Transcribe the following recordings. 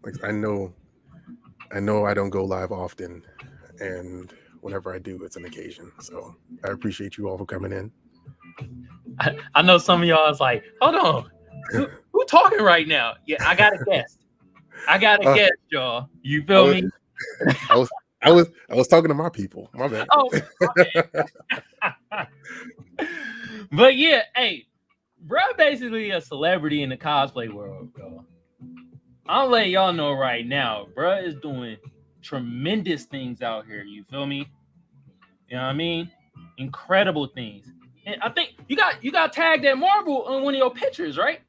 Like I know I don't go live often, and whenever I do, it's an occasion. So I appreciate you all for coming in. I know some of y'all is like, hold on, who talking right now? Yeah, I got a guest. I got a Uh, guest, y'all. You I feel was me? I was talking to my people. My bad. Oh, but yeah, hey, bro, basically a celebrity in the cosplay world, bro. I'll let y'all know right now, bro is doing tremendous things out here. You feel me? You know what I mean? Incredible things. And I think you got tagged at Marvel on one of your pictures, right?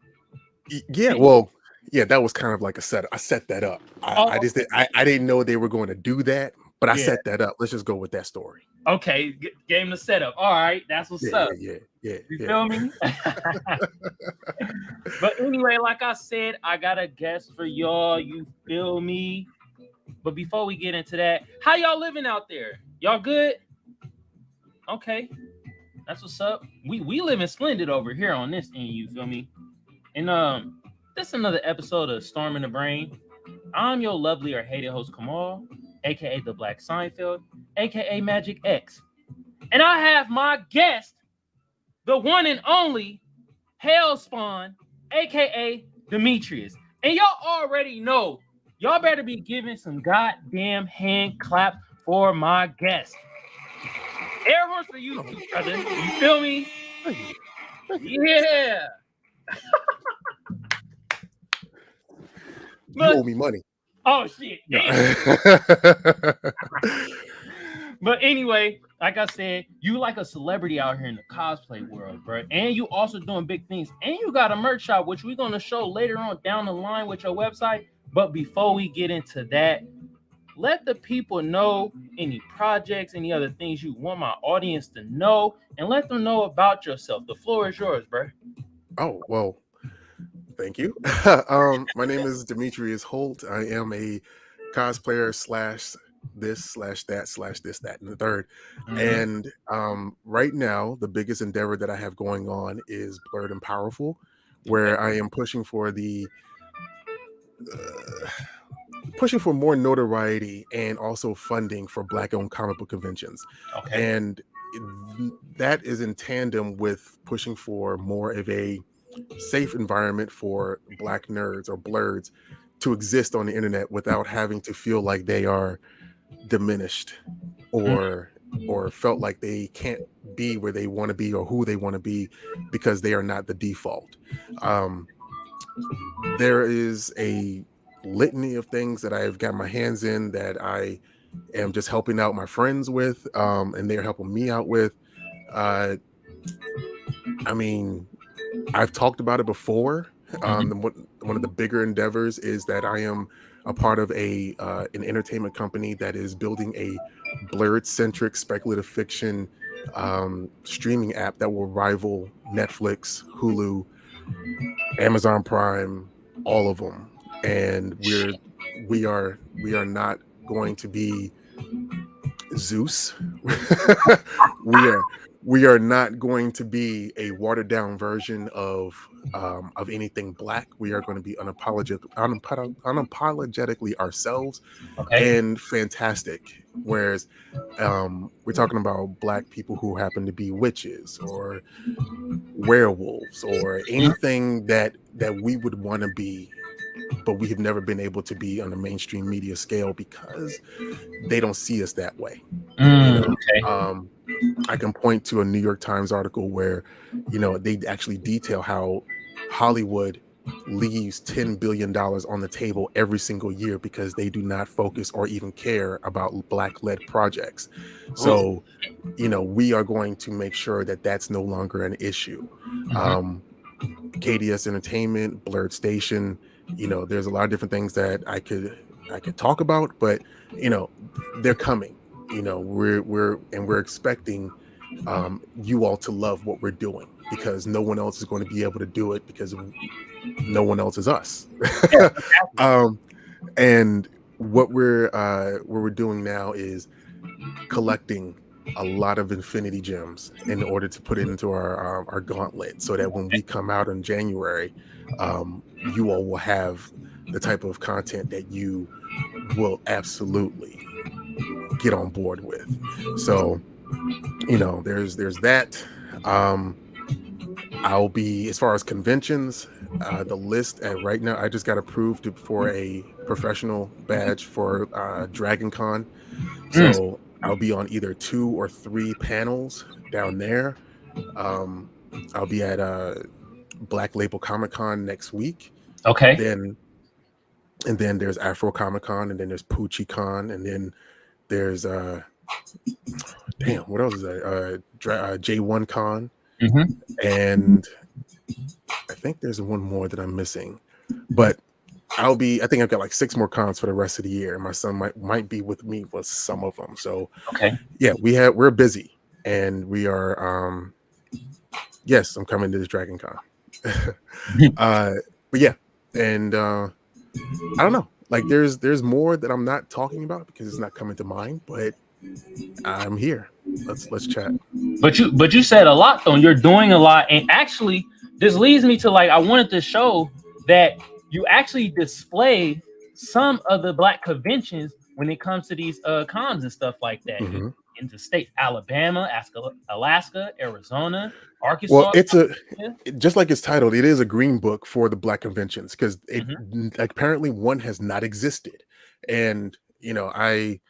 Yeah, well, yeah, that was kind of like a set. I set that up. I Oh, just I didn't know they were going to do that, but I yeah. set that up. Let's just go with that story. Okay, game the setup. All right, that's what's Yeah, up. You yeah, feel me? But anyway, like I said, I got a guest for y'all. You feel me? But before we get into that, how y'all living out there? Y'all good? Okay, that's what's up. We living splendid over here on this end. You feel me? And this is another episode of Storm in the Brain. I'm your lovely or hated host Kamal, aka the Black Seinfeld, aka Magic X, and I have my guest, the one and only Hellspawn, aka Demetrius. And y'all already know, y'all better be giving some goddamn hand claps for my guest. Air horns for you too, brother. You feel me? Thank you. Thank you. Yeah. You But owe me money. oh shit, No. damn. But anyway, like I said, you like a celebrity out here in the cosplay world, bro. And you also doing big things. And you got a merch shop, which we're gonna show later on down the line with your website. But before we get into that, let the people know any projects, any other things you want my audience to know, and let them know about yourself. The floor is yours, bro. Oh, well, thank you. My name is Demetrius Holt. I am a cosplayer slash this slash that slash this, that, and the third. Mhm. And right now, the biggest endeavor that I have going on is Blerd and Powerful, Okay. where I am uh, pushing for more notoriety and also funding for Black-owned comic book conventions. Okay. And that is in tandem with pushing for more of a safe environment for Black nerds or blurs to exist on the internet without having to feel like they are diminished Mhm. or felt like they can't be where they want to be or who they want to be because they are not the default. Um, there is a litany of things that I've got my hands in that I am just helping out my friends with, and they're helping me out with. Uh, I mean, I've talked about it before. Mhm. One of the bigger endeavors is that I am a part of a an entertainment company that is building a blurred centric speculative fiction streaming app that will rival Netflix, Hulu, Amazon Prime, all of them. And we are not going to be Zeus. we are we are not going to be a watered down version of anything Black. We are going to be unapologetically ourselves Okay. and fantastic. Whereas we're talking about Black people who happen to be witches or werewolves or Mhm. anything that we would want to be, but we have never been able to be on a mainstream media scale because they don't see us that way. You know, Okay. um, I can point to a New York Times article where, they actually detail how Hollywood leaves $10 billion on the table every single year because they do not focus or even care about Black-led projects. Oh. So, we are going to make sure that that's no longer an issue. Mhm. Um, KDS Entertainment, Blerd Station, there's a lot of different things that I could talk about, but they're coming. We're expecting you all to love what we're doing because no one else is going to be able to do it because no one else is us. Yeah, exactly. um, and what we're doing now is collecting a lot of infinity gems in order to put it into our gauntlet so that when we come out in January, you all will have the type of content that you will absolutely get on board with. So, there's that. Um, I'll be, as far as conventions, the list right now, I just got approved for a professional badge for Dragon Con. Mm, So I'll be on either 2 or 3 panels down there. Um, I'll be at Black Label Comic Con next week. okay. Then and then there's Afro Comic Con, and then there's Poochie Con, and then there's damn, what else is that? J1 Con, Hmm. and I think there's one more that I'm missing. But I think I've got like 6 more cons for the rest of the year. My son might be with me with some of them. So Okay. yeah, we're busy, and we are yes, I'm coming to this Dragon Con. But yeah, and I don't know. Like there's more that I'm not talking about because it's not coming to mind, but I'm here. Let's chat. But you said a lot though. You're doing a lot, and actually, this leads me to like I wanted to show that you actually display some of the black conventions when it comes to these cons and stuff like that. You Hmm. into states, Alabama, Alaska, Arizona, Well, Arkansas. just like it's titled, it is a green book for the black conventions because Hmm. apparently one has not existed, and I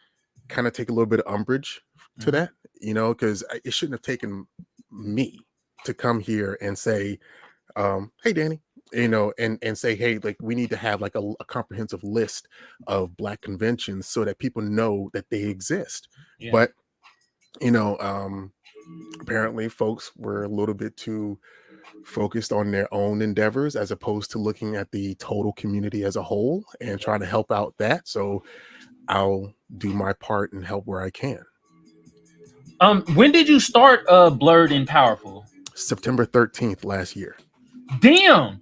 kind of take a little bit of umbrage to Hmm. that, because it shouldn't have taken me to come here and say, hey Danny, and say, hey, like we need to have like a comprehensive list of black conventions so that people know that they exist. Yeah. But you know um apparently folks were a little bit too focused on their own endeavors as opposed to looking at the total community as a whole and trying to help out that. So I'll do my part and help where I can. When did you start Blurred and Powerful? September 13th last year. Damn.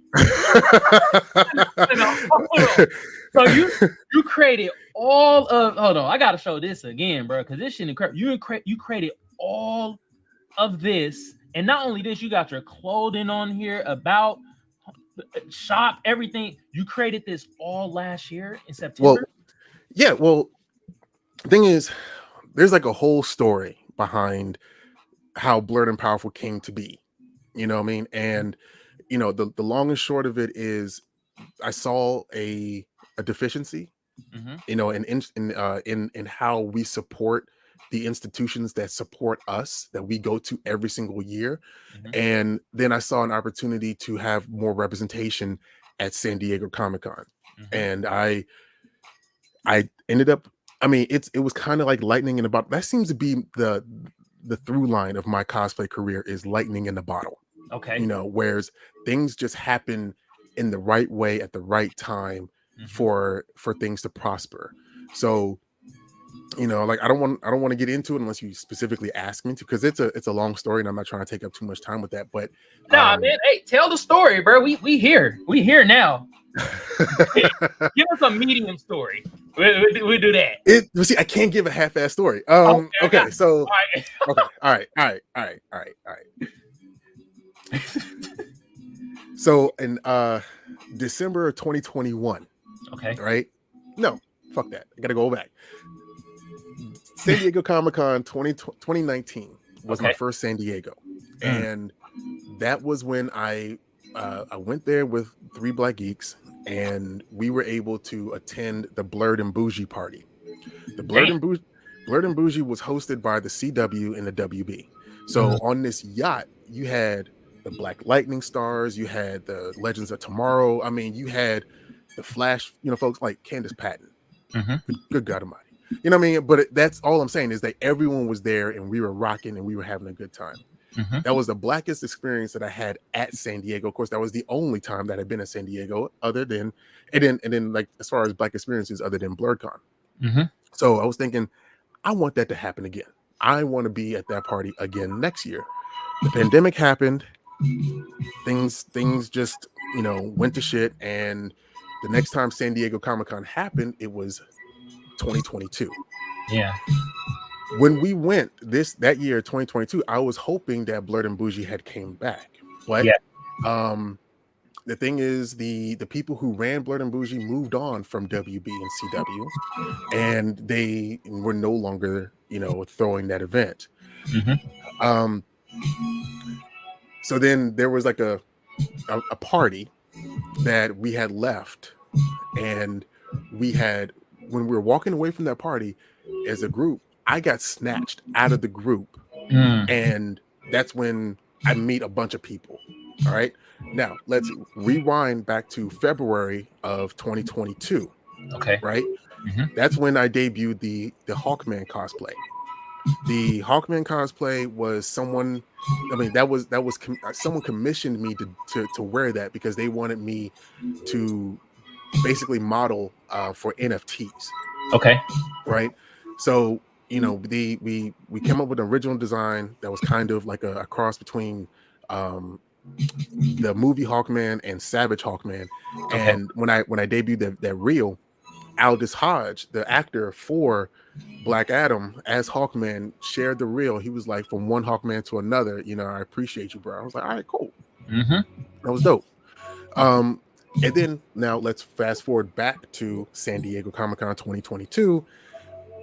Hold on. So you created all of hold on, I gotta show this again, bro, because this shit incredible. You created all of this, and not only this, you got your clothing on here, about shop, everything. You created this all last year in Well, September. yeah, well, the thing is, there's like a whole story behind how Blurred and Powerful came to be. You know what I mean? And the long and short of it is I saw a deficiency, Mm-hmm. in how we support the institutions that support us, that we go to every single year. Mm-hmm. And then I saw an opportunity to have more representation at San Diego Comic-Con. Mm-hmm. And I ended up, I mean, it was kind of like lightning in a bottle. That seems to be the through line of my cosplay career, is lightning in the bottle. Okay. Whereas things just happen in the right way at the right time Mm-hmm. for things to prosper. So like I don't want to get into it unless you specifically ask me to, because it's a long story and I'm not trying to take up too much time with that. But Nah, man. Hey, tell the story, bro. We here. We here now. Give us a medium story. We do that. See, I can't give a half-ass story. Okay, I got Okay, so all right. okay, all right. So in December of 2021, Okay. right? No, fuck that. I gotta go back. San Diego Comic-Con 2019 was my Okay. first San Diego. Mm. And that was when I went there with 3 Black Geeks, and we were able to attend the Blerd and Bougie party. The Damn. Blerd and Bougie was hosted by the CW and the WB. So on this yacht, you had the Black Lightning Stars, you had the Legends of Tomorrow. I mean, you had the Flash, folks like Candace Patton. Mm-hmm. Good God Almighty. You know what I mean? But that's all I'm saying, is that everyone was there and we were rocking and we were having a good time. Mm-hmm. That was the blackest experience that I had at San Diego. Of course, that was the only time that I'd been at San Diego, other than, and then like as far as black experiences, other than BlerdCon. Mm-hmm. So I was thinking, I want that to happen again. I want to be at that party again next year. The pandemic happened. Things just went to shit, and the next time San Diego Comic-Con happened, it was 2022. Yeah. When we went that year, 2022, I was hoping that Blerd and Bougie had came back, but Yeah. the thing is, the people who ran Blerd and Bougie moved on from WB and CW, and they were no longer, throwing that event. Mhm. Um, so then there was like a party that we had left, and when we were walking away from that party as a group, I got snatched out of the group, Mm. and that's when I meet a bunch of people. All right, now let's rewind back to February of 2022. Okay. Right, Mhm. that's when I debuted the Hawkman cosplay. The Hawkman cosplay was someone. I mean, someone commissioned me to wear that because they wanted me to basically model for NFTs, Okay. right? So we came up with an original design that was kind of like a cross between um, the movie Hawkman and Savage Hawkman. Okay. And when I debuted that reel, Aldous Hodge, the actor for Black Adam as Hawkman, shared the reel. He was like, from one Hawkman to another, I appreciate you, bro. I was like, all right, cool. Mhm. That was dope. Um, and then now let's fast forward back to San Diego Comic-Con 2022.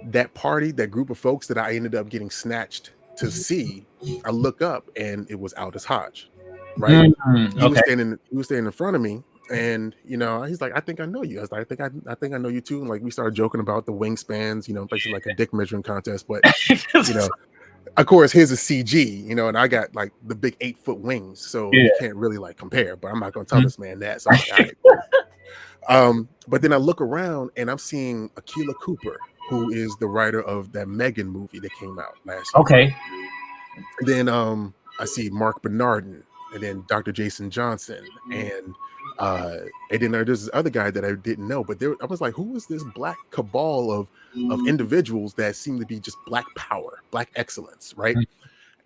That party, that group of folks that I ended up getting snatched to see, I look up and it was Aldous Hodge, right? Mm. Okay. He was standing in front of me, and he's like, I think I know you. I was like, I think I know you too. And like we started joking about the wingspans, basically like a dick measuring contest, but you know, of course, his is CG, and I got like the big 8-foot wings, so Yeah. you can't really like compare. But I'm not gonna tell Mhm. this man that. So I'm like, all right, cool. But then I look around and I'm seeing Akilah Cooper, who is the writer of that Megan movie that came out last year. Okay. And then I see Mark Bernardin, and then Dr. Jason Johnson, uh and then there's this other guy that I didn't know, but I was like, who is this black cabal of individuals that seem to be just black power, black excellence, right?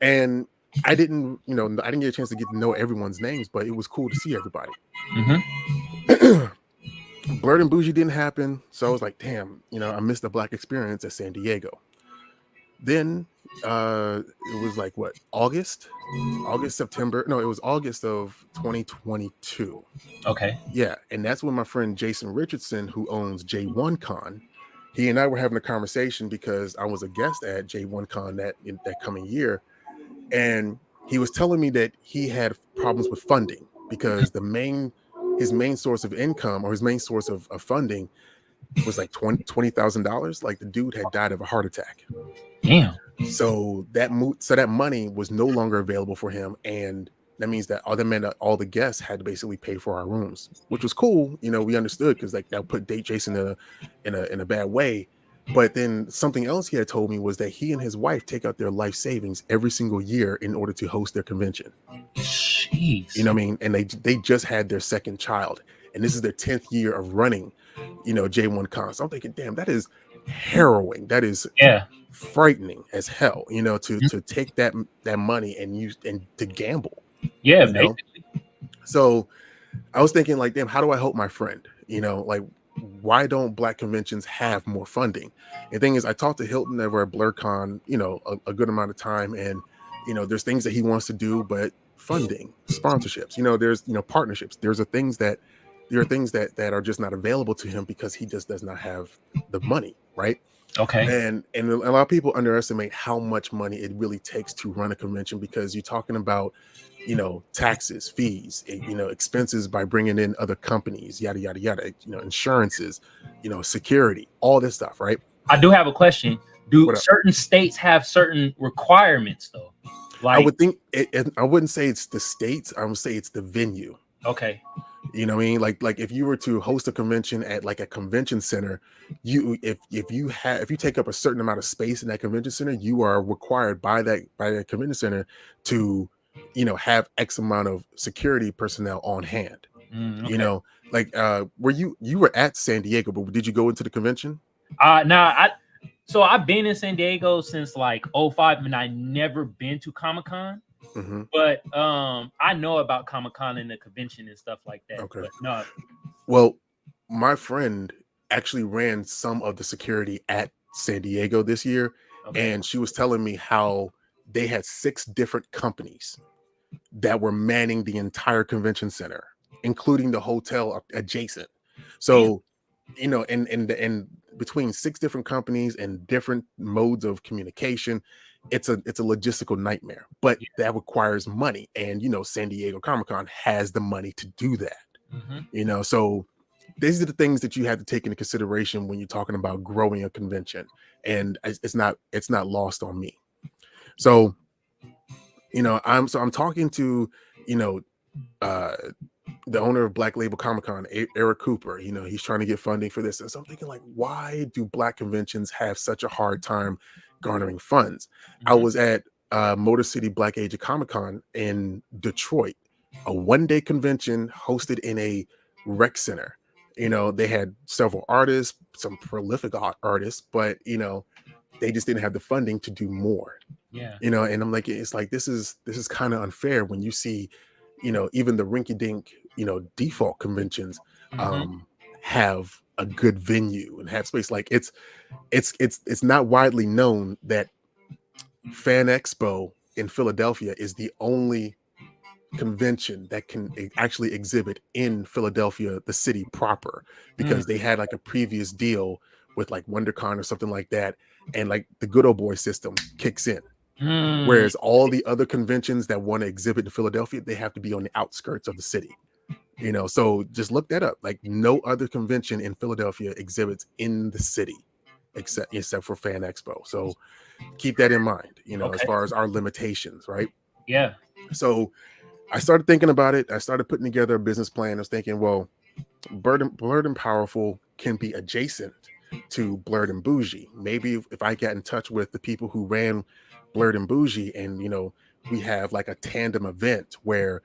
And I didn't get a chance to get to know everyone's names, but it was cool to see everybody. Mhm. Blerd and Bougie didn't happen, so I was like, damn, I missed the black experience at San Diego. Then it was like what, September, no, it was August of 2022. Okay. Yeah, and that's when my friend Jason Richardson, who owns J1 Con, he and I were having a conversation because I was a guest at J1 Con that coming year, and he was telling me that he had problems with funding because his main source of income, or his main source of funding, was like $20,000. Like the dude had died of a heart attack. Damn. So that money was no longer available for him, and that meant that all the guests had to basically pay for our rooms, which was cool. We understood because like that put Jason in a bad way. But then something else he had told me was that he and his wife take out their life savings every single year in order to host their convention. Jeez. You know what I mean? And they just had their second child, and this is their 10th year of running, J1 Con. So I'm thinking, damn, that is harrowing. That is Yeah. frightening as hell, to Mhm. take that money and to gamble, Yeah. you know. Basically. So I was thinking, like, damn, how do I help my friend? Like, why don't black conventions have more funding? And the thing is, I talked to Hilton over at BlerdCon, a good amount of time, and there's things that he wants to do, but funding, sponsorships, there's partnerships. There are things that are just not available to him because he just does not have the money, right? Okay. And a lot of people underestimate how much money it really takes to run a convention, because you're talking about taxes, fees, expenses by bringing in other companies, yada yada yada, insurances, security, all this stuff, right? I do have a question. Do What up? certain states have certain requirements though? I Like, would think I wouldn't say it's the states, I would say it's the venue. okay. You know what I mean? Like if you were to host a convention at like a convention center, if you take up a certain amount of space in that convention center, you are required by that convention center to have X amount of security personnel on hand. Okay. Were you were at San Diego, but did you go into the convention? So I've been in San Diego since like '05, and I never been to Comic-Con. Hmm. But I know about Comic-Con and the convention and stuff like that. Okay. But no. Well, my friend actually ran some of the security at San Diego this year, Okay. and she was telling me how they had 6 different companies that were manning the entire convention center. including the hotel adjacent. Damn. So, and between 6 different companies and different modes of communication, it's a logistical nightmare. But Yeah. that requires money, and San Diego Comic-Con has the money to do that. Mm-hmm. So these are the things that you have to take into consideration when you're talking about growing a convention, and it's not lost on me. So I'm talking to you know uh the owner of Black Label Comic Con, Eric Cooper. He's trying to get funding for this, and so I'm thinking, like, why do Black conventions have such a hard time garnering funds? I Mm-hmm. was at Motor City Black Age of Comic Con in Detroit, a one-day convention hosted in a rec center. They had several artists, some prolific artists, but they just didn't have the funding to do more. Yeah. And I'm like, it's like this is kind of unfair when you see, even the rinky-dink, default conventions Mm-hmm. um have a good venue and have space. Like it's not widely known that Fan Expo in Philadelphia is the only convention that can actually exhibit in Philadelphia, the city proper, Mm. because they had like a previous deal with like WonderCon or something like that, and like the good old boy system kicks in. Mm. Whereas all the other conventions that want to exhibit in Philadelphia, they have to be on the outskirts of the city. So just look that up. Like no other convention in Philadelphia exhibits in the city except for Fan Expo. So keep that in mind, as Okay. far as our limitations, right? Yeah. So I started thinking about it. I started putting together a business plan. I was thinking, well, Blerd and Powerful can be adjacent to Blerd and Bougie. Maybe if I get in touch with the people who ran Blerd and Bougie, and we have like a tandem event where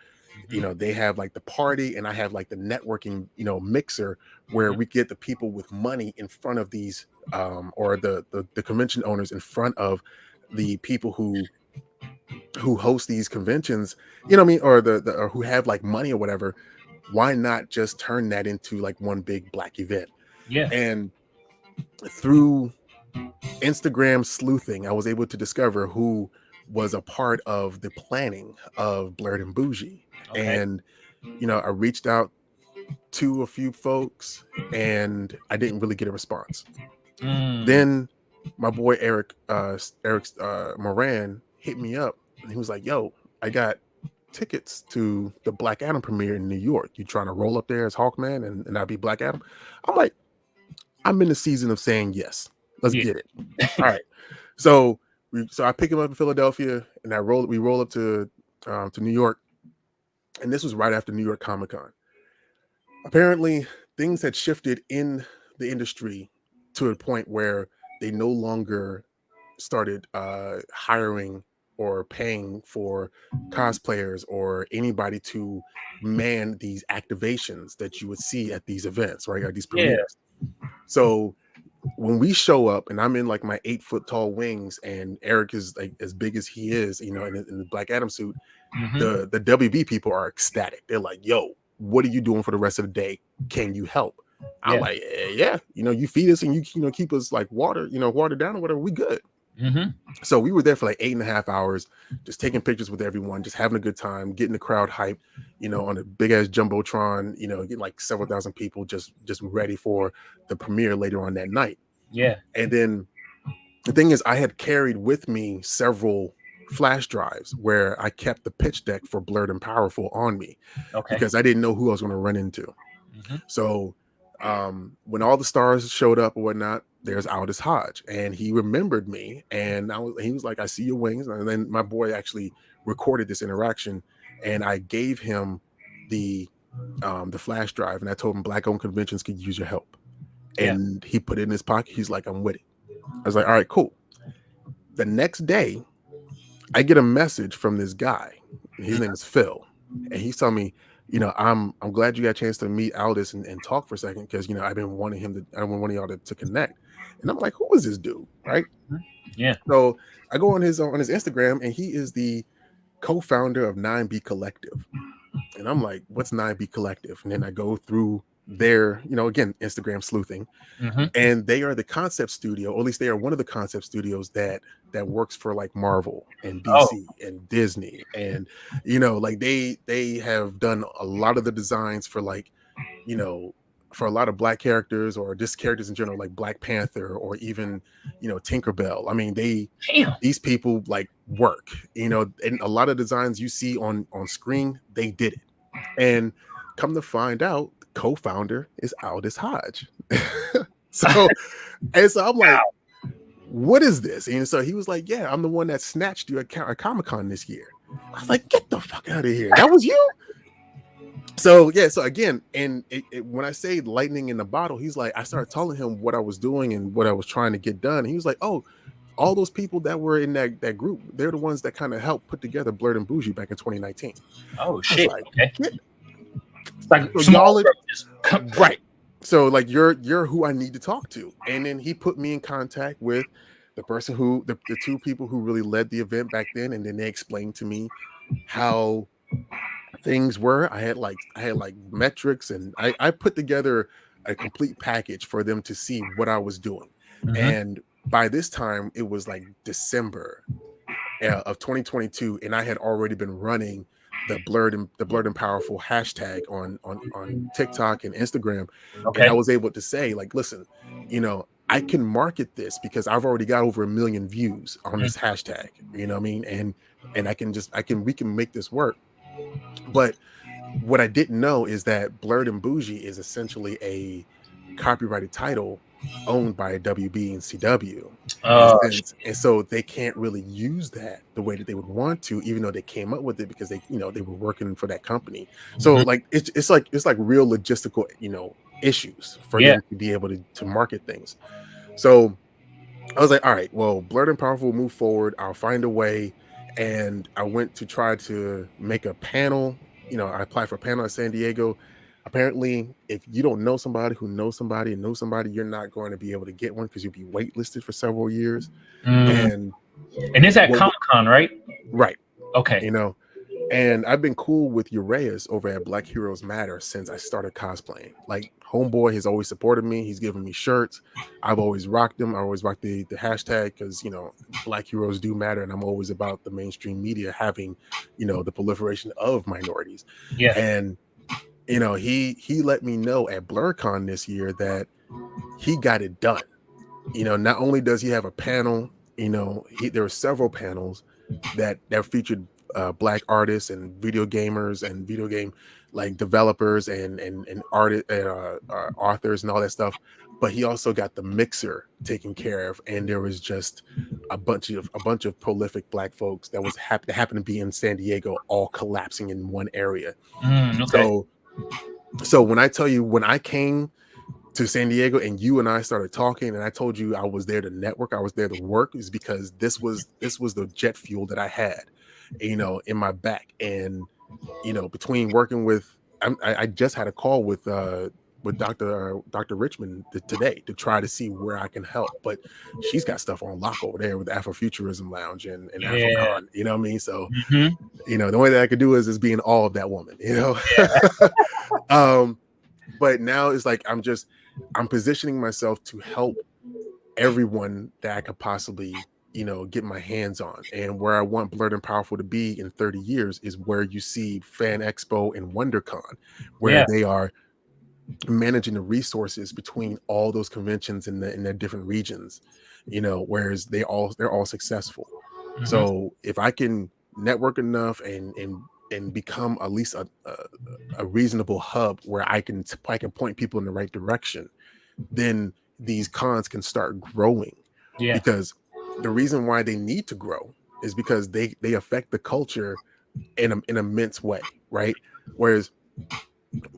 Mm-hmm. they have like the party and I have like the networking mixer, where Mm-hmm. we get the people with money in front of these or the convention owners in front of the people who host these conventions, what I mean, or or who have like money or whatever. Why not just turn that into like one big Black event? Yeah. And through Instagram sleuthing, I was able to discover who was a part of the planning of Blerd and Bougie. Okay. And I reached out to a few folks, and I didn't really get a response. Mm. Then my boy Eric Moran hit me up, and he was like, "Yo, I got tickets to the Black Adam premiere in New York. You trying to roll up there as Hawkman and I'll be Black Adam?" I'm like, I'm in the season of saying yes. Let's Yeah. get it. All right. So I pick him up in Philadelphia, and we roll up to New York, and this was right after New York Comic Con. Apparently, things had shifted in the industry to a point where they no longer started hiring or paying for cosplayers or anybody to man these activations that you would see at these events, right? At these Yeah. premieres. So when we show up and I'm in like my 8 foot tall wings and Eric is like as big as he is, in the Black Adam suit, Mm-hmm. the WB people are ecstatic. They're like, "Yo, what are you doing for the rest of the day? Can you help?" I'm Yeah. like, Yeah, you feed us and you keep us like water down or whatever. We good." Mm-hmm. So we were there for like 8.5 hours, just taking pictures with everyone, just having a good time, getting the crowd hyped, on a big ass jumbotron, getting like several thousand people just ready for the premiere later on that night. Yeah. And then the thing is, I had carried with me several flash drives where I kept the pitch deck for Blerd and Powerful on me Okay. because I didn't know who I was going to run into. Mm-hmm. So when all the stars showed up or whatnot, there's Aldous Hodge, and he remembered me, and he was like, "I see your wings." And then my boy actually recorded this interaction, and I gave him the flash drive, and I told him Black-owned conventions could use your help, Yeah. and he put it in his pocket. He's like, "I'm with it." I was like, "All right, cool." The next day, I get a message from this guy. His name is Phil, and he's telling me, I'm glad you got a chance to meet Aldous and talk for a second because I've been wanting y'all to connect. And I'm like, who is this dude, right? Yeah. So I go on his Instagram, and he is the co-founder of 9B Collective, and I'm like, what's 9B Collective? And then I go through they're, again, Instagram sleuthing, Mm-hmm. and they are the concept studio, or at least they are one of the concept studios that works for like Marvel and Oh, DC and Disney, and like they have done a lot of the designs for like, you know for a lot of black characters, or just characters in general, like Black Panther, or even Tinkerbell. I mean, damn. these people like work, and a lot of designs you see on screen, they did it. And come to find out, the co-founder is Aldous Hodge. so so I'm like, what is this? And so he was like, yeah, I'm the one that snatched you at Comic-Con this year. I was like, get the fuck out of here. That was you? So yeah, so again, and when I say lightning in the bottle, he's like, I started telling him what I was doing and what I was trying to get done. And he was like, oh, all those people that were in that group, they're the ones that kind of helped put together Blerd and Bougie back in 2019. Oh I was shit. like, Okay. get, It's like so small y'all, roaches. right? So like you're who I need to talk to. And then he put me in contact with the person who the two people who really led the event back then, and then they explained to me how things were. I had like metrics, and I put together a complete package for them to see what I was doing. Mm-hmm. And by this time it was like December of 2022, and I had already been running the Blerd and Powerful hashtag on TikTok and Instagram. And I Okay. was able to say, like, listen, I can market this because I've already got over 1 million views on this hashtag. You know what I mean? And we can make this work. But what I didn't know is that Blerd and Bougie is essentially a copyrighted title owned by WB and CW. And so they can't really use that the way that they would want to, even though they came up with it because they were working for that company. So Mhm. like it's like real logistical, issues for Yeah. them to be able to market things. So I was like, all right, well, Blerd and Powerful will move forward. I'll find a way. And I went to try to make a panel. I applied for a panel at San Diego. Apparently, if you don't know somebody who knows somebody and knows somebody, you're not going to be able to get one because you'll be waitlisted for several years. Mm. And And it's at what, Comic-Con, right? right, Okay. and I've been cool with Urias over at Black Heroes Matter since I started cosplaying. Like, homeboy has always supported me. He's given me shirts. I've always rocked them. I always rocked the hashtag because Black heroes do matter, and I'm always about the mainstream media having the proliferation of minorities. Yeah. And he let me know at BlurCon this year that he got it done. Not only does he have a panel, there were several panels that featured black artists and video gamers and video game like developers and artists, authors and all that stuff. But he also got the mixer taken care of, and there was just a bunch of prolific black folks that happened to be in San Diego, all collapsing in one area. Okay. So when I tell you, when I came to San Diego and you and I started talking, and I told you I was there to network, I was there to work, is because this was the jet fuel that I had, in my back. And between working with, I just had a call with Dr. Richmond today to try to see where I can help. But she's got stuff on lock over there with Afrofuturism Lounge and Yeah. AfroCon. You know what I mean? So Mhm. the only thing I could do is be in awe of that woman. But now it's like I'm positioning myself to help everyone that I could possibly, get my hands on. And where I want Blerd and Powerful to be in 30 years is where you see Fan Expo and WonderCon, where Yeah. they are managing the resources between all those conventions in their different regions, whereas they're all successful. Mhm. So if I can network enough and become at least a reasonable hub where I can point people in the right direction, then these cons can start growing. Yeah. Because the reason why they need to grow is because they affect the culture in an immense way, right? Whereas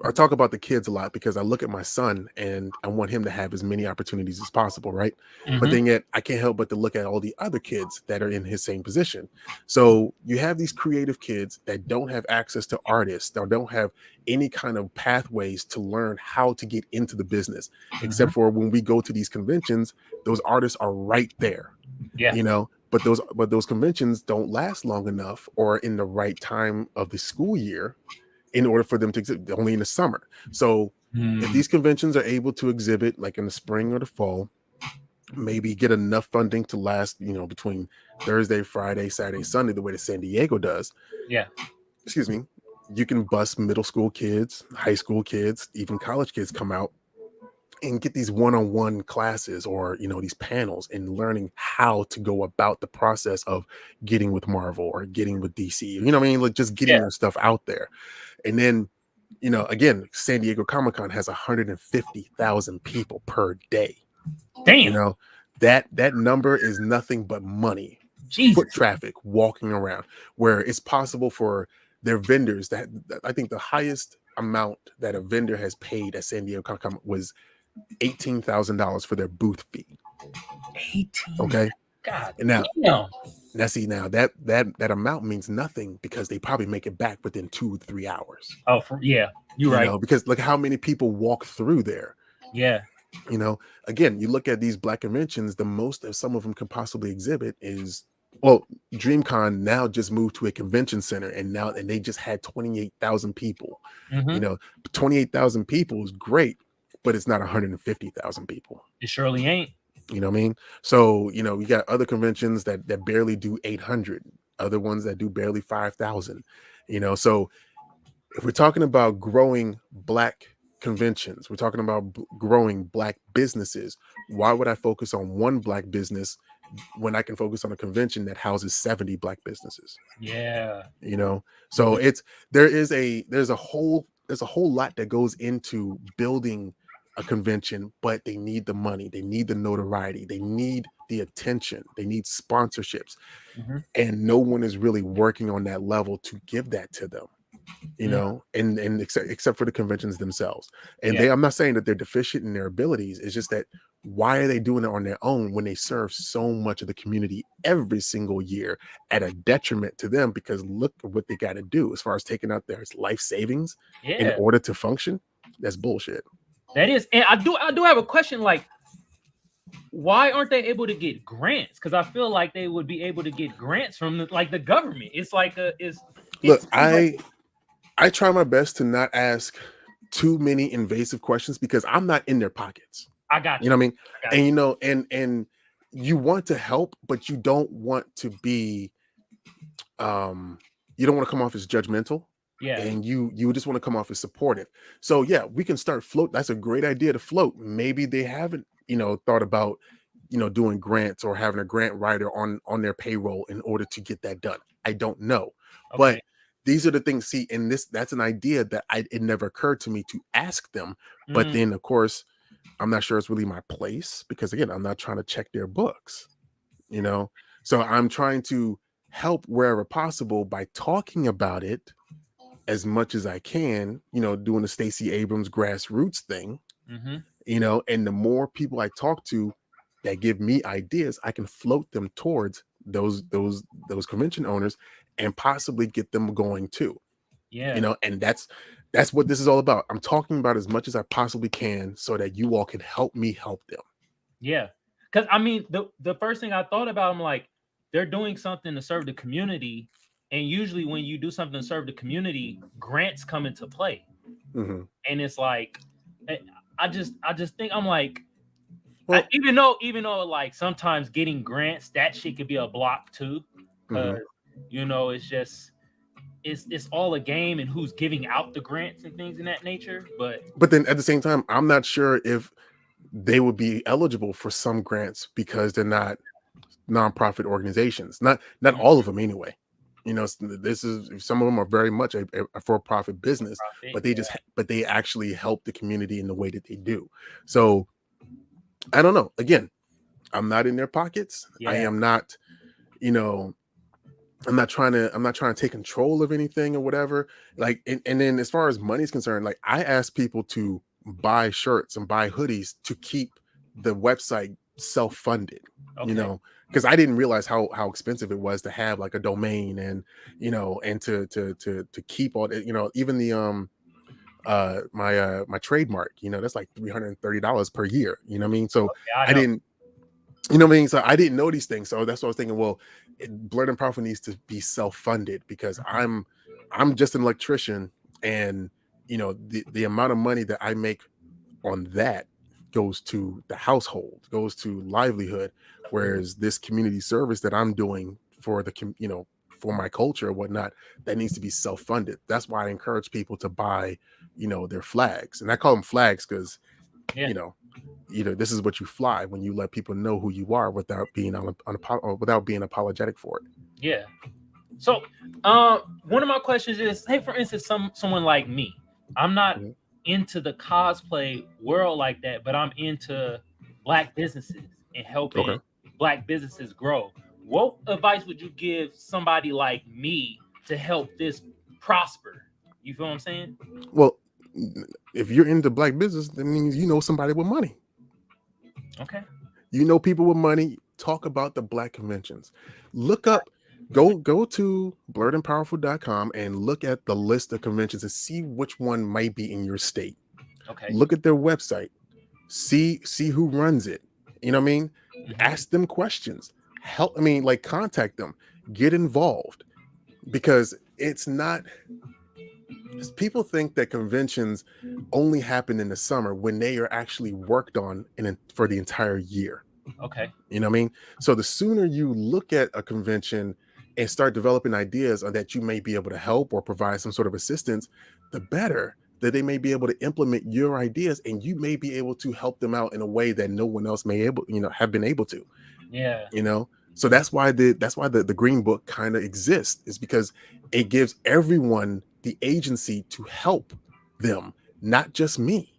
I talk about the kids a lot because I look at my son and I want him to have as many opportunities as possible, right? But Mhm. then yet I can't help but to look at all the other kids that are in his same position. So you have these creative kids that don't have access to artists or don't have any kind of pathways to learn how to get into the business, except Mhm. for when we go to these conventions, those artists are right there, Yeah. but those conventions don't last long enough or in the right time of the school year in order for them to exist, only in the summer. So If these conventions are able to exhibit like in the spring or the fall, maybe get enough funding to last, between Thursday, Friday, Saturday, Sunday, the way that San Diego does. Yeah. Excuse me. You can bus middle school kids, high school kids, even college kids come out and get these one-on-one classes or these panels and learning how to go about the process of getting with Marvel or getting with DC. You know what I mean? Like just getting Yeah. their stuff out there. And then, again, San Diego Comic-Con has 150,000 people per day. Damn. That number is nothing but money, Jesus. foot traffic walking around, where it's possible for their vendors that I think the highest amount that a vendor has paid at San Diego Comic-Con was $18,000 for their booth fee. 18. Okay. God And now damn. that amount means nothing because they probably make it back within 2 or 3 hours. Oh, yeah, you're right. Because look how many people walk through there. Yeah. Again, you look at these Black conventions, the most that some of them could possibly exhibit is, well, DreamCon now just moved to a convention center and they just had 28,000 people. 28,000 people is great, but it's not 150,000 people. It surely ain't. You know what I mean? So, we got other conventions that barely do 800, other ones that do barely 5,000, so if we're talking about growing Black conventions, we're talking about growing Black businesses, why would I focus on one Black business when I can focus on a convention that houses 70 Black businesses? Yeah. So there's a whole lot that goes into building a convention, but they need the money, they need the notoriety, they need the attention, they need sponsorships, and no one is really working on that level to give that to them. And except for the conventions themselves. And I'm not saying that they're deficient in their abilities. It's just that why are they doing it on their own when they serve so much of the community every single year at a detriment to them? Because look at what they got to do as far as taking out their life savings in order to function. That's bullshit. That is. And I do have a question, like, why aren't they able to get grants? Because I feel like they would be able to get grants from the government. It's like look, I try my best to not ask too many invasive questions because I'm not in their pockets. I got you. You know what I mean? And and you want to help, but you don't want to be you don't want to come off as judgmental. Yeah. And you just want to come off as supportive. So yeah, we can start float. That's a great idea to float. Maybe they haven't, thought about, doing grants or having a grant writer on their payroll in order to get that done. I don't know. Okay. But these are the things. See, and that's an idea that it never occurred to me to ask them. But then, of course, I'm not sure it's really my place because, again, I'm not trying to check their books, So I'm trying to help wherever possible by talking about it as much as I can, doing the Stacey Abrams grassroots thing, and the more people I talk to that give me ideas, I can float them towards those convention owners and possibly get them going too. Yeah. And that's what this is all about. I'm talking about as much as I possibly can so that you all can help me help them. Yeah. Because I mean, the first thing I thought about, I'm like, they're doing something to serve the community. And usually when you do something to serve the community, grants come into play. And it's like, I just think, I'm like, well, even though like sometimes getting grants, that shit could be a block too. Because, it's just, it's all a game and who's giving out the grants and things in that nature. But then at the same time, I'm not sure if they would be eligible for some grants because they're not nonprofit organizations. Not all of them anyway. This is, some of them are very much a for-profit business, but they actually help the community in the way that they do. So I don't know. Again, I'm not in their pockets. I am not, I'm not trying to take control of anything or whatever. Like, and then as far as money is concerned, like I ask people to buy shirts and buy hoodies to keep the website self-funded, because I didn't realize how expensive it was to have like a domain and and to keep all that, even the my trademark, that's like $330 per year. You know what I mean? So I didn't, So I didn't know these things. So that's what I was thinking. Well, Blerd and Profit needs to be self-funded because I'm just an electrician, and the amount of money that I make on that goes to the household, goes to livelihood, whereas this community service that I'm doing for for my culture or whatnot, that needs to be self-funded. That's why I encourage people to buy their flags, and I call them flags because Yeah. you know this is what you fly when you let people know who you are without being without being apologetic for it. Yeah. So, one of my questions is, hey, for instance, someone like me, I'm not Mhm. into the cosplay world like that, but I'm into black businesses and helping Okay. black businesses grow. What advice would you give somebody like me to help this prosper? You feel what I'm saying? Well, if you're into black business, that means you know somebody with money. Okay. People with money. Talk about the black conventions. Look up, go to blerdandpowerful.com and look at the list of conventions and see which one might be in your state. Okay. Look at their website. See who runs it. You know what I mean? Mhm. Ask them questions. Help. I mean, like, contact them. Get involved, because it's not. People think that conventions only happen in the summer when they are actually worked on for the entire year. Okay. You know what I mean? So the sooner you look at a convention and start developing ideas on that you may be able to help or provide some sort of assistance, the better that they may be able to implement your ideas, and you may be able to help them out in a way that no one else may have been able to. Yeah. So that's why the green book kind of exists, is because it gives everyone the agency to help them, not just me.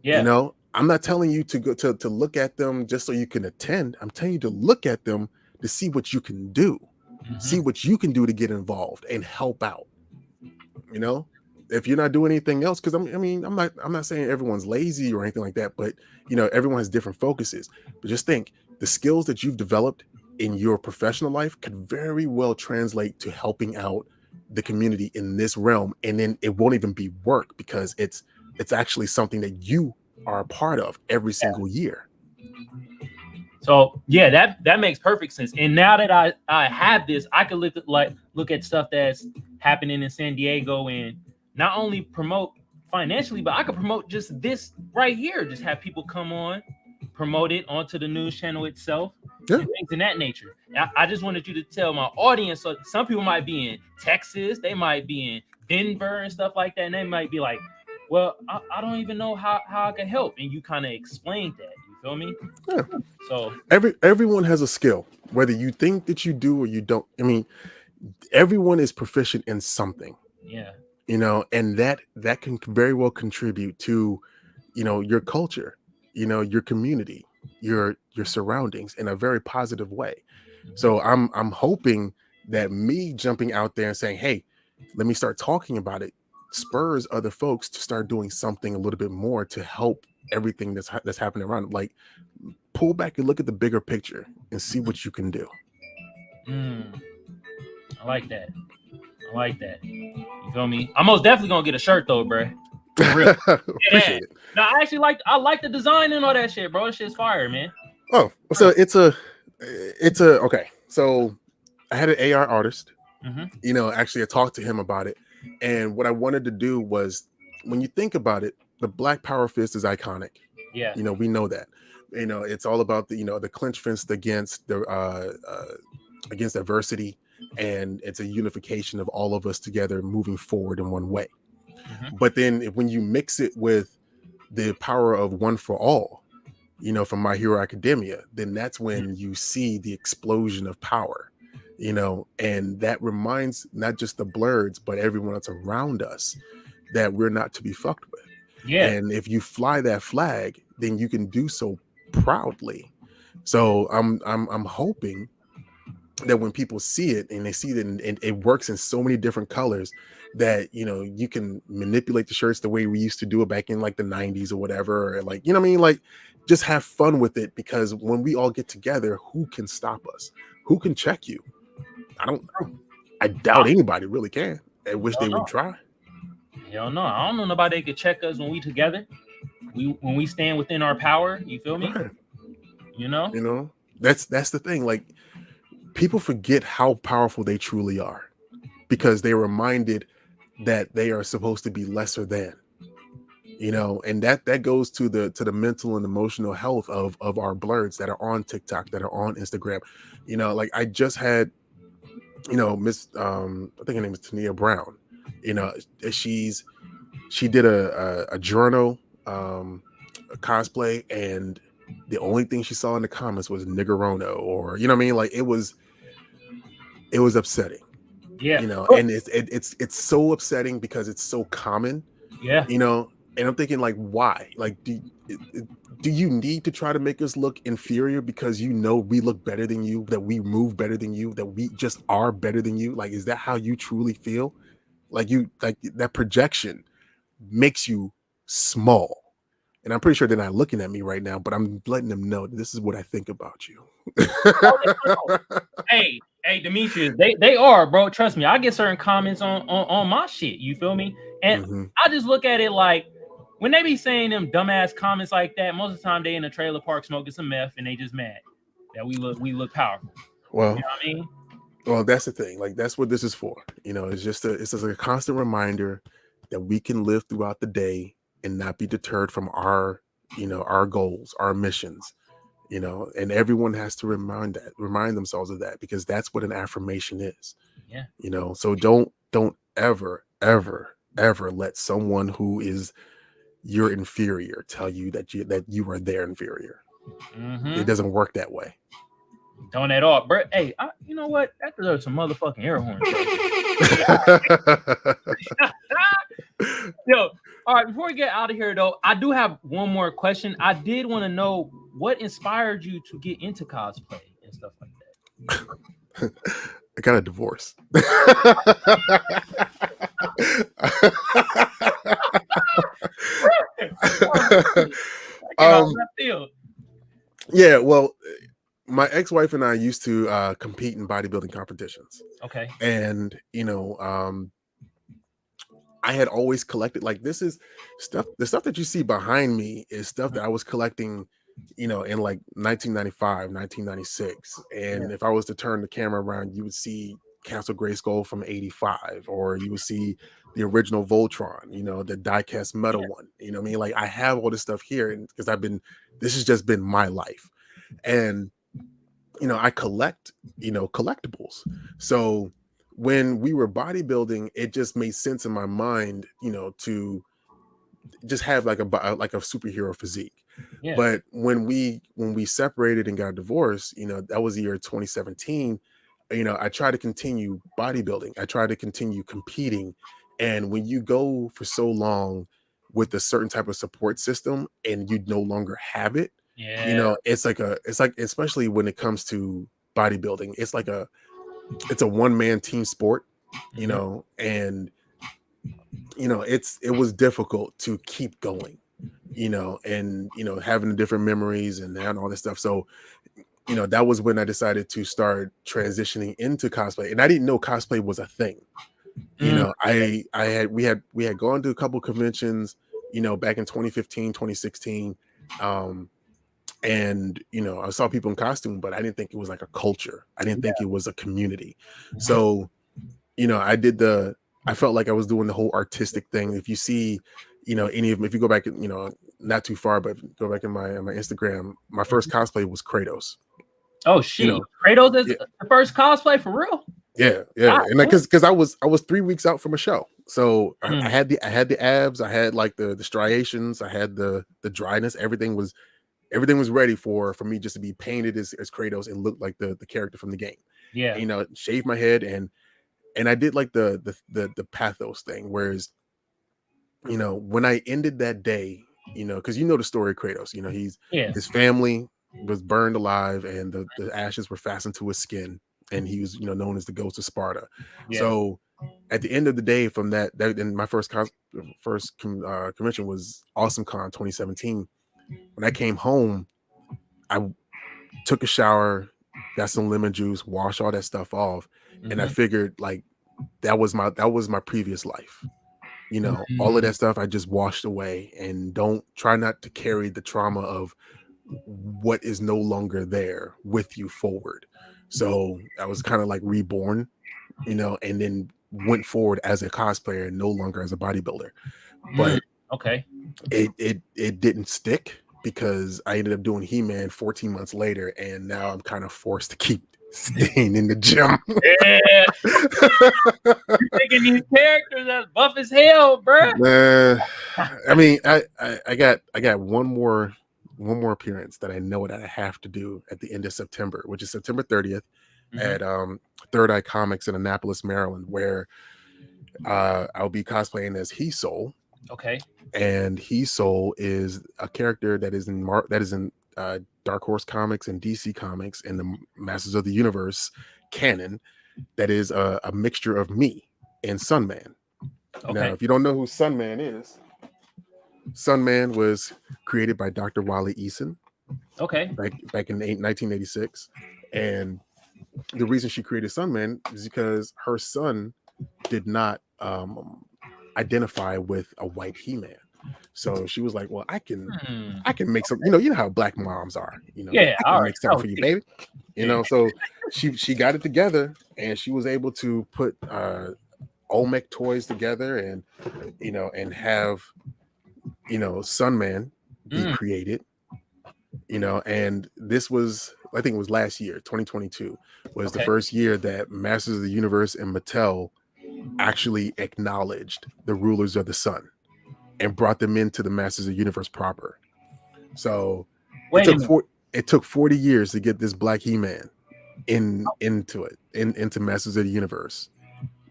Yeah. I'm not telling you to go to look at them just so you can attend. I'm telling you to look at them to see what you can do, see Mhm. what you can do to get involved and help out. you know if you're not doing anything else, because I'm not saying everyone's lazy or anything like that, but everyone has different focuses. But just think, the skills that you've developed in your professional life could very well translate to helping out the community in this realm, and then it won't even be work, because it's actually something that you are a part of every single year. So yeah, that makes perfect sense. And now that I have this, I can look at stuff that's happening in San Diego and not only promote financially, but I could promote just this right here. Just have people come on, promote it onto the news channel itself, Yeah. and things in that nature. I just wanted you to tell my audience. So some people might be in Texas, they might be in Denver and stuff like that, and they might be like, "Well, I don't even know how I can help." And you kind of explained that. You feel me? Yeah. So Everyone has a skill, whether you think that you do or you don't. Everyone is proficient in something, yeah, and that can very well contribute to your culture, your community, your surroundings in a very positive way. So I'm hoping that me jumping out there and saying, hey, let me start talking about it, spurs other folks to start doing something a little bit more to help everything that's happening around. Like, pull back and look at the bigger picture and see what you can do. mm, I like that. I like that. You feel me? I'm most definitely gonna get a shirt though, bro. For real. Yeah. Appreciate it. No, I like the design and all that shit, bro. That shit's fire, man. Oh, For so it's a okay. So I had an AR artist. real. Actually, I talked to him about it, and what I wanted to do was, when you think about it, the Black Power fist is iconic. Yeah. We know that. It's all about the clench fist against adversity, and it's a unification of all of us together moving forward in one way. Mhm. But then when you mix it with the power of one for all, from My Hero Academia, then that's when you see the explosion of power, and that reminds not just the Blerds, but everyone that's around us, that we're not to be fucked with. Yeah. And if you fly that flag, then you can do so proudly. So I'm hoping that when people see it and they see that, and it works in so many different colors, that you can manipulate the shirts the way we used to do it back in like the 90s or whatever, or like, what I mean, like, just have fun with it, because when we all get together, who can stop us? Who can check you? I doubt anybody really can. I wish Hell they would no. try. Hell no. I don't know nobody that could check us when we together. When we stand within our power. You feel me? Right. You know? That's the thing. Like, people forget how powerful they truly are, because they're reminded that they are supposed to be lesser than, and that goes to the mental and emotional health of our Blerds that are on TikTok, that are on Instagram. Like I just had, Miss I think her name is Tania Brown. She did a journal, a cosplay, and the only thing she saw in the comments was niggerono, or what I mean, like it was upsetting, Yeah. and it's so upsetting because it's so common, Yeah. and I'm thinking, like, why? Like, do you need to try to make us look inferior because we look better than you, that we move better than you, that we just are better than you? Like, is that how you truly feel? Like that projection makes you small. And I'm pretty sure they're not looking at me right now, but I'm letting them know this is what I think about you. Hey, Demetrius, they are, bro. Trust me, I get certain comments on my shit. You feel me? And I just look at it like, when they be saying them dumbass comments like that, most of the time they in a trailer park smoking some meth and they just mad that we look powerful. Well, you know what I mean? Well, that's the thing. Like, that's what this is for. It's just a constant reminder that we can live throughout the day and not be deterred from our goals, our missions. And everyone has to remind themselves of that, because that's what an affirmation is. Yeah. So don't ever let someone who is your inferior tell you that you are their inferior. It doesn't work that way. Don't at all, bro. Hey, you know what? That deserves some motherfucking air horns. Yo, all right. Before we get out of here, though, I do have one more question. I did want to know what inspired you to get into cosplay and stuff like that. I got a divorce. Yeah, well, my ex-wife and I used to compete in bodybuilding competitions. Okay. And I had always collected, like, this is stuff, the stuff that you see behind me is stuff that I was collecting, in like 1995, 1996. And if I was to turn the camera around, you would see Castle Grayskull from 85, or you would see the original Voltron, the die-cast metal one. What I mean? Like, I have all this stuff here, and because this has just been my life. And I collect, collectibles. So when we were bodybuilding, it just made sense in my mind, to just have like a superhero physique. Yeah. But when we separated and got divorced, that was the year 2017. I tried to continue bodybuilding. I tried to continue competing. And when you go for so long with a certain type of support system and you no longer have it, it's like especially when it comes to bodybuilding, it's a one-man team sport, and it was difficult to keep going, and having the different memories and all this stuff. So that was when I decided to start transitioning into cosplay, and I didn't know cosplay was a thing. We had gone to a couple conventions, back in 2015, 2016. And I saw people in costume, but I didn't think it was like a culture. I didn't think it was a community. So I felt like I was doing the whole artistic thing. If you see, any of them, if you go back, not too far, but go back in my Instagram, my first cosplay was Kratos. Oh shit! Kratos is the first cosplay for real? Yeah. And because I was 3 weeks out from a show, so I had the abs, I had like the striations, I had the dryness. Everything was ready for me just to be painted as Kratos and look like the character from the game. Yeah. Shave my head, and I did like the pathos thing, whereas when I ended that day, because the story of Kratos, his family was burned alive and the ashes were fastened to his skin, and he was known as the ghost of Sparta. So at the end of the day, from that and my first convention was Awesome Con 2017. When I came home, I took a shower, got some lemon juice, washed all that stuff off, and I figured, like, that was my previous life. All of that stuff I just washed away, and try not to carry the trauma of what is no longer there with you forward. So I was kind of like reborn, and then went forward as a cosplayer and no longer as a bodybuilder. But okay, it didn't stick because I ended up doing He-Man 14 months later, and now I'm kind of forced to keep staying in the gym. yeah. You taking these characters that's buff as hell, bro. I mean, I got one more appearance that I know that I have to do at the end of September, which is September 30th at Third Eye Comics in Annapolis, Maryland, where I'll be cosplaying as He Soul. Okay. And He Soul is a character that is in Dark Horse Comics and DC Comics and the Masters of the Universe canon. That is a mixture of me and Sunman. Okay. Now, if you don't know who Sunman is, Sunman was created by Dr. Wally Eason. Okay. Back in 1986, and the reason she created Sunman is because her son did not identify with a white He-Man. So she was like, well, I can make some, you know how black moms are, I can make something for you, baby. So she got it together, and she was able to put Olmec toys together and and have Sunman be created, and this was, I think it was last year, 2022 was the first year that Masters of the Universe and Mattel actually acknowledged the rulers of the sun and brought them into the Masters of the Universe proper. So it took 40 years to get this black He-Man into Masters of the Universe.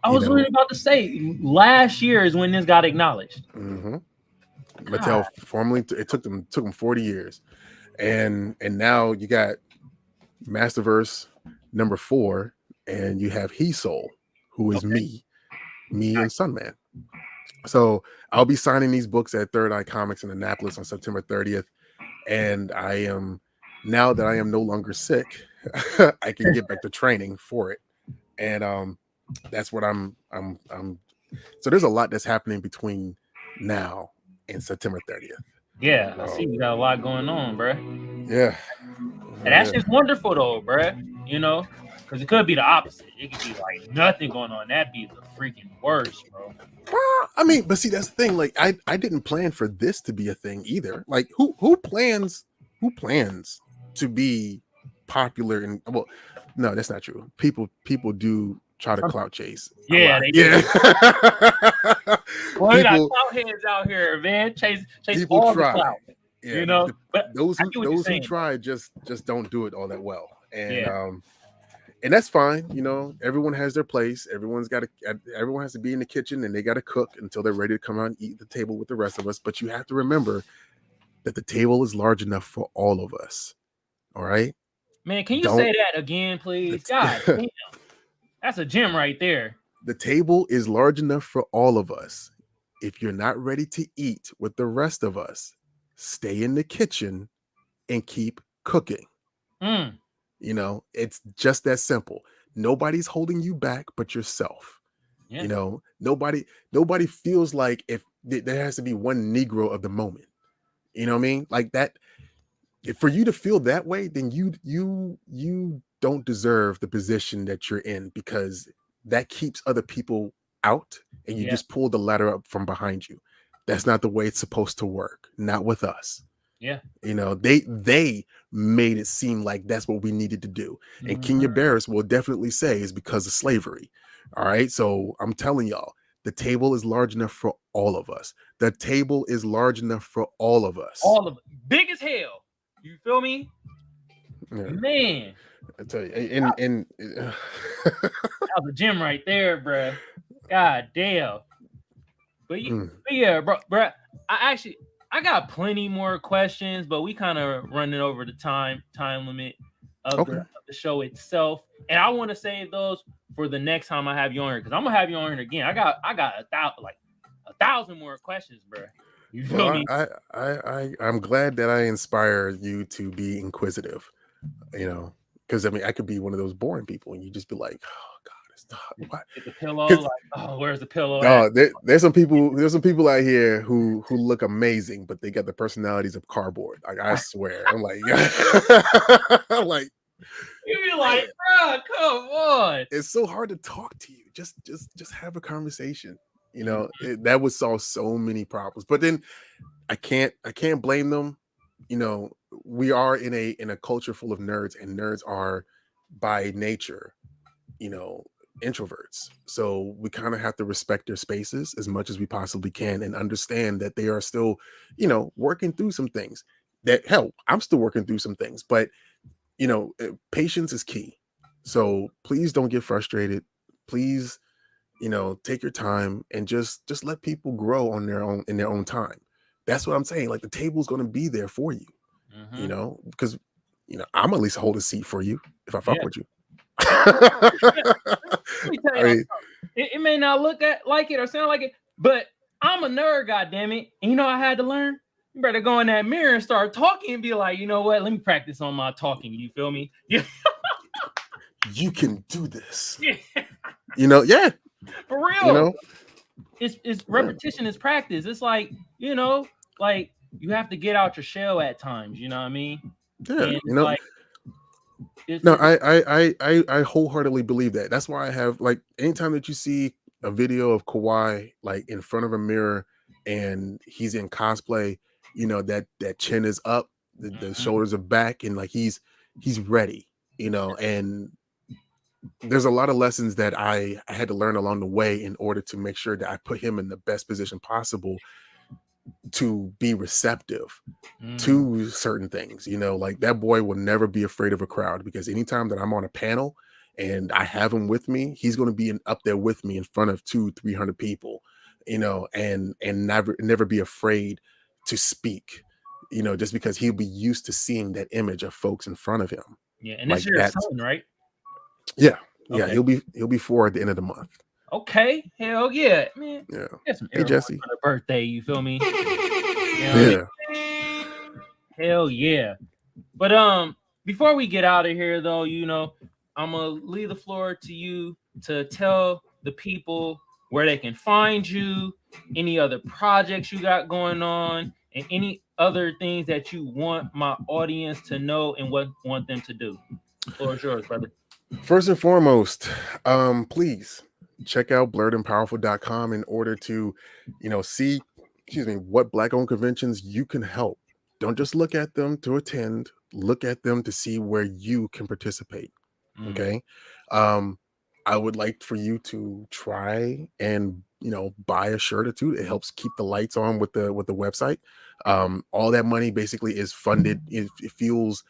I was really about to say last year is when this got acknowledged. Mattel formally, it took them 40 years, and now you got Masterverse number 4, and you have He Soul, who is me and Sunman. So I'll be signing these books at Third Eye Comics in Annapolis on September 30th. And now that I am no longer sick, I can get back to training for it. And that's what I'm so there's a lot that's happening between now and September 30th. Yeah, I see you got a lot going on, bro. Yeah. And that's just wonderful though, bro. Because it could be the opposite. It could be like nothing going on. That'd be the freaking worst, bro. Well, I mean, but see, that's the thing. Like, I didn't plan for this to be a thing either. Like, who plans to be popular? And well, no, that's not true. People do try to clout chase. Yeah, they do. Well, got clout heads out here, man. Chase people all try. The clout. Yeah, but those who try just don't do it all that well. And and that's fine. Everyone has their place. Everyone has to be in the kitchen, and they got to cook until they're ready to come out and eat at the table with the rest of us. But you have to remember that the table is large enough for all of us. All right, man. Can you say that again, please? God damn, that's a gem right there. The table is large enough for all of us. If you're not ready to eat with the rest of us, stay in the kitchen and keep cooking. It's just that simple. Nobody's holding you back but yourself. Nobody feels like if there has to be one Negro of the moment. You know what I mean? Like that. For you to feel that way, then you don't deserve the position that you're in, because that keeps other people out, and you just pull the ladder up from behind you. That's not the way it's supposed to work. Not with us. Yeah. They made it seem like that's what we needed to do. And Kenya Barris will definitely say it's because of slavery. All right. So I'm telling y'all, the table is large enough for all of us. The table is large enough for all of us. All of it. Big as hell. You feel me? Yeah. Man. I tell you, and that was a gem right there, bro. God damn. But yeah, bro. I got plenty more questions, but we kind of running over the time limit of the show itself, and I want to save those for the next time I have you on here, because I'm gonna have you on here again. I got 1,000 more questions, bro. You feel me? I'm glad that I inspire you to be inquisitive, because I mean I could be one of those boring people, and you just be like, oh God. What? Get the pillow, like, oh, where's the pillow? Oh, there's some people out here who look amazing, but they got the personalities of cardboard. Like, I swear, I'm like, I'm like, you be like, bro, come on. It's so hard to talk to you, just have a conversation. Mhm. That would solve so many problems. But then I can't blame them. We are in a culture full of nerds, and nerds are by nature, you know, introverts. So we kind of have to respect their spaces as much as we possibly can and understand that they are still, working through some things. That hell, I'm still working through some things, but patience is key. So please don't get frustrated. Please, take your time and just let people grow on their own in their own time. That's what I'm saying. Like the table's going to be there for you, Mhm. because I'm at least hold a seat for you if I fuck Yeah. with you. Yeah. Let me tell I y'all mean, something. It may not look like it or sound like it, but I'm a nerd, goddammit. And I had to learn. You better go in that mirror and start talking and be like, you know what? Let me practice on my talking. You feel me? Yeah. you can do this. Yeah. Yeah, For you real. know, It's yeah, repetition is practice. It's like, like you have to get out your shell at times, you know what I mean? yeah. And it's like it's No, it, I wholeheartedly believe that. That's why I have, like, anytime that you see a video of Kawhi like in front of a mirror and he's in cosplay, that chin is up, the Mhm. shoulders are back, and like he's ready, and there's a lot of lessons that I had to learn along the way in order to make sure that I put him in the best position possible to be receptive Mhm. to certain things. Like that boy will never be afraid of a crowd, because anytime that I'm on a panel and I have him with me, he's going to be up there with me in front of 200-300 people, and never be afraid to speak, just because he'll be used to seeing that image of folks in front of him. Yeah, and this Like is your that's son, right? yeah, Okay. he'll be 4 at the end of the month. Okay. Hell yeah, man. Yeah. Get some Hey, air horns Jesse. for the birthday. You feel me? You know what I mean? Yeah. Hell yeah. But before we get out of here, though, I'm gonna leave the floor to you to tell the people where they can find you, any other projects you got going on, and any other things that you want my audience to know and what want them to do. The floor is yours, brother. First and foremost, please check out blerdandpowerful.com in order to, see, excuse me, what Black-owned conventions you can help. Don't just look at them to attend, look at them to see where you can participate. Mm. Okay. Um, I would like for you to try and, buy a shirt or two. It helps keep the lights on with the website. All that money basically is funded. It fuels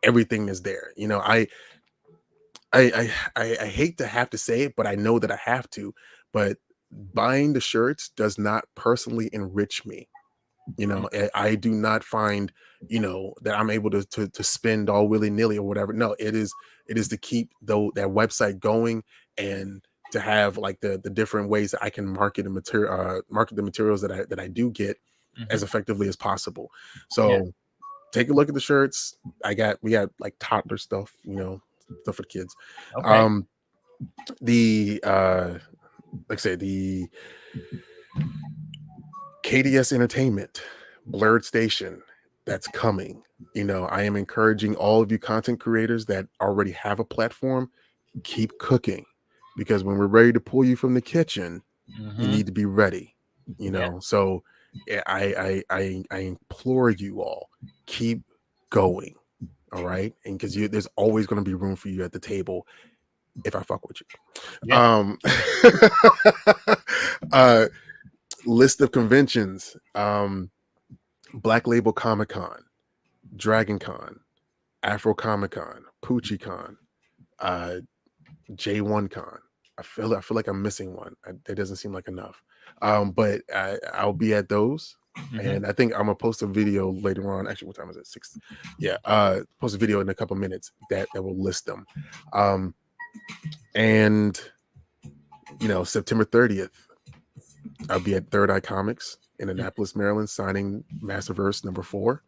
everything that's there. I hate to have to say it, but I know that I have to. But buying the shirts does not personally enrich me. I do not find, that I'm able to spend all willy-nilly or whatever. No, it is to keep though that website going, and to have like the different ways that I can market the materials that I do get as Mhm. effectively as possible. Yeah. So take a look at the shirts. We got like toddler stuff, stuff for the kids. Okay. Um, the like I said, the KDS Entertainment, Blerd Station, that's coming. I am encouraging all of you content creators that already have a platform, keep cooking, because when we're ready to pull you from the kitchen, you Mhm. need to be ready. Yeah. So yeah, I implore you all, keep going. All right, and because there's always going to be room for you at the table if I fuck with you. Yeah. Uh, list of conventions: Black Label Comic Con, Dragon Con, Afro Comic Con, Poochie Con, uh, J1 Con. I feel like I'm missing one. That doesn't seem like enough. But I'll be at those, Mhm. and I think I'm gonna post a video later on. Actually, what time is it? 6. Yeah, post a video in a couple minutes that will list them. And September 30th, I'll be at Third Eye Comics in Annapolis, Maryland, signing Masterverse #4.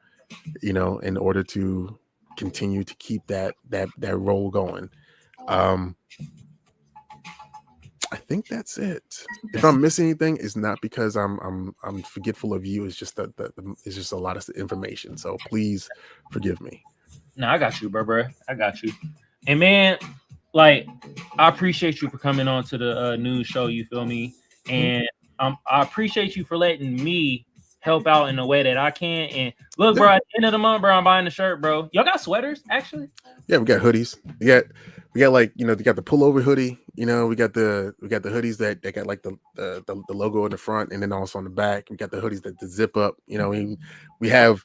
In order to continue to keep that role going. Um, I think that's it. If That's I'm missing anything, it's not because I'm forgetful of you. It's just that it's just a lot of information. So please forgive me. No, I got you, bro. I got you. And man, like, I appreciate you for coming on to the news show. You feel me? And I appreciate you for letting me help out in the way that I can. And look, bro, at the end of the month, bro, I'm buying the shirt, bro. Y'all got sweaters, actually? Yeah, we got hoodies. We got like, you know, they got the pullover hoodie. You know, we got the hoodies that got like the logo in the front and then also on the back. We got the hoodies that zip up. You know, we have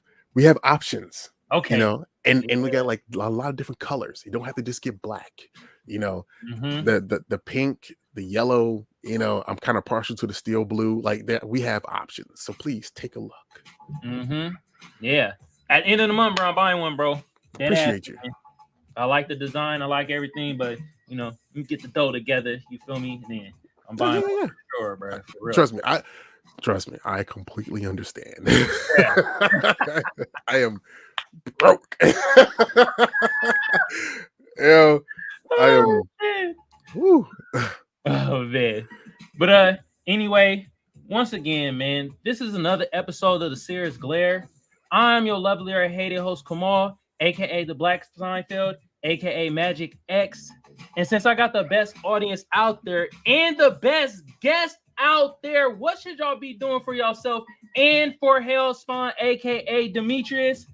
options. Okay. You know, and we got like a lot of different colors. You don't have to just get black. You know, the pink, the yellow. You know, I'm kind of partial to the steel blue. Like that, we have options. So please take a look. Yeah. At the end of the month, bro, I'm buying one, bro. Appreciate you. Man. I like the design. I like everything, but you know, you get the dough together. You feel me? And then I'm buying one for sure, bro. For real. Trust me. I completely understand. Yeah. I am broke. Yeah, I am. Woo. Oh man. But anyway, once again, man, this is another episode of the series Glare. I'm your lovely or hated host Kamal, aka the Black Seinfeld, aka Magic X. And since I got the best audience out there and the best guest out there, what should y'all be doing for yourself and for Hellspawn, aka Demetrius?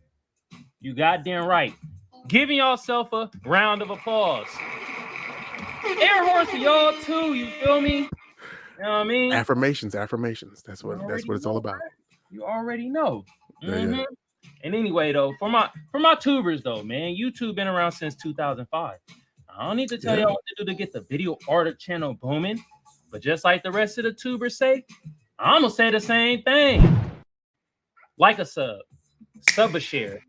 You goddamn right. Giving yourself a round of applause. Air horns for y'all too, you feel me? You know what I mean? Affirmations. That's what it's all about. You already know. Yeah. And anyway, though, for my tubers though, man, YouTube been around since 2005. I don't need to tell y'all what to do to get the video art channel booming, but just like the rest of the tubers say, I'm gonna say the same thing. Like a sub a share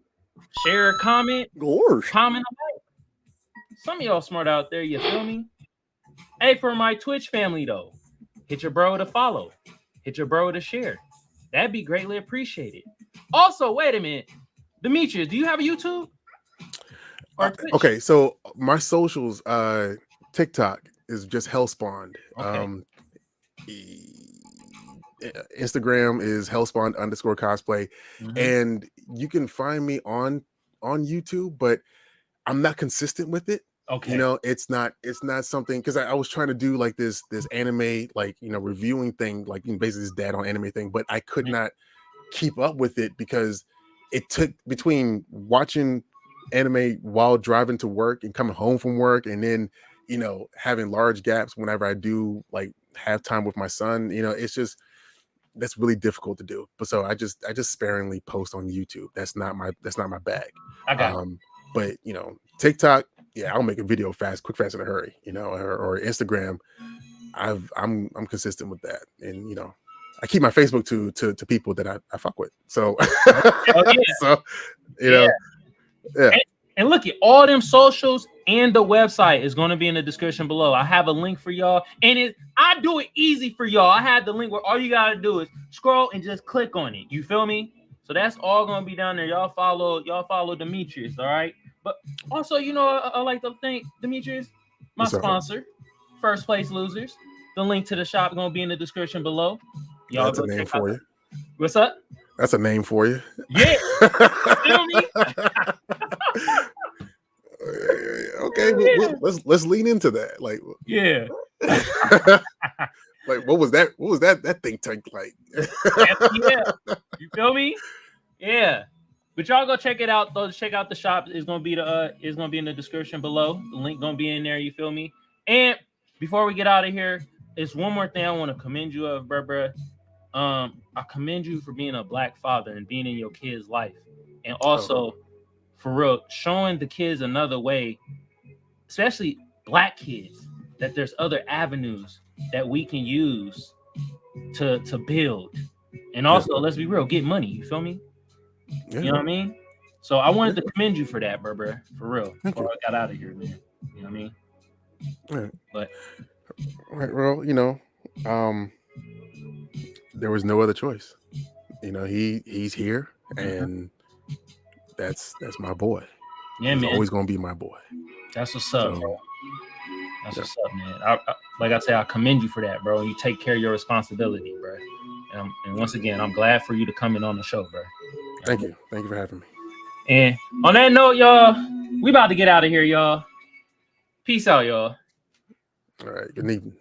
a comment, comment a like. Some of y'all smart out there, you feel me? Hey, for my Twitch family though, hit your bro to follow, hit your bro to share. That'd be greatly appreciated. Also, wait a minute, Demetrius, do you have a YouTube? Okay, so my socials, TikTok is just Hellspawn. Okay. Instagram is Hellspawn_cosplay, and you can find me on YouTube, but I'm not consistent with it. Okay. You know, it's not something, because I was trying to do like this anime, like, you know, reviewing thing, like, you know, basically this dad on anime thing, but I could not keep up with it because it took between watching anime while driving to work and coming home from work, and then, you know, having large gaps whenever I do like have time with my son. You know, that's really difficult to do. But so I just sparingly post on YouTube. That's not my bag. I got it. But you know, TikTok, yeah, I'll make a video quick, fast, in a hurry. You know, or Instagram, I'm consistent with that, and you know, I keep my Facebook to people that I fuck with. So, so you know, yeah. And look at all them socials and the website is going to be in the description below. I have a link for y'all, and I do it easy for y'all. I have the link where all you got to do is scroll and just click on it. You feel me? So that's all going to be down there. Y'all follow Demetrius, all right? But also, you know, I like to thank Demetrius, my sponsor, First Place Losers. The link to the shop is going to be in the description below. Y'all, that's a name for you. What's up? That's a name for you. Yeah. Feel me? Okay, let's lean into that. Like, yeah. Like, what was that think tank like? Yeah. You feel me? Yeah. But y'all go check it out though. Check out the shop. It's gonna be in the description below. The link gonna be in there. You feel me? And before we get out of here, it's one more thing I want to commend you of, bruh. I commend you for being a black father and being in your kid's life, and also for real showing the kids another way, especially black kids, that there's other avenues that we can use to build, and also let's be real, get money. You feel me? You know what I mean? So I wanted to commend you for that, bruh, for real. Before I got out of here, man. You know what I mean? Right. But well, you know, there was no other choice. You know, he's here, and that's my boy. Yeah, he's man. Always gonna be my boy. That's what's up, bro. That's what's up, man. I, like I say, I commend you for that, bro. You take care of your responsibility, bro. And once again, I'm glad for you to come in on the show, bro. Thank you for having me. And on that note, y'all, we about to get out of here, y'all. Peace out, y'all. All right. Good evening.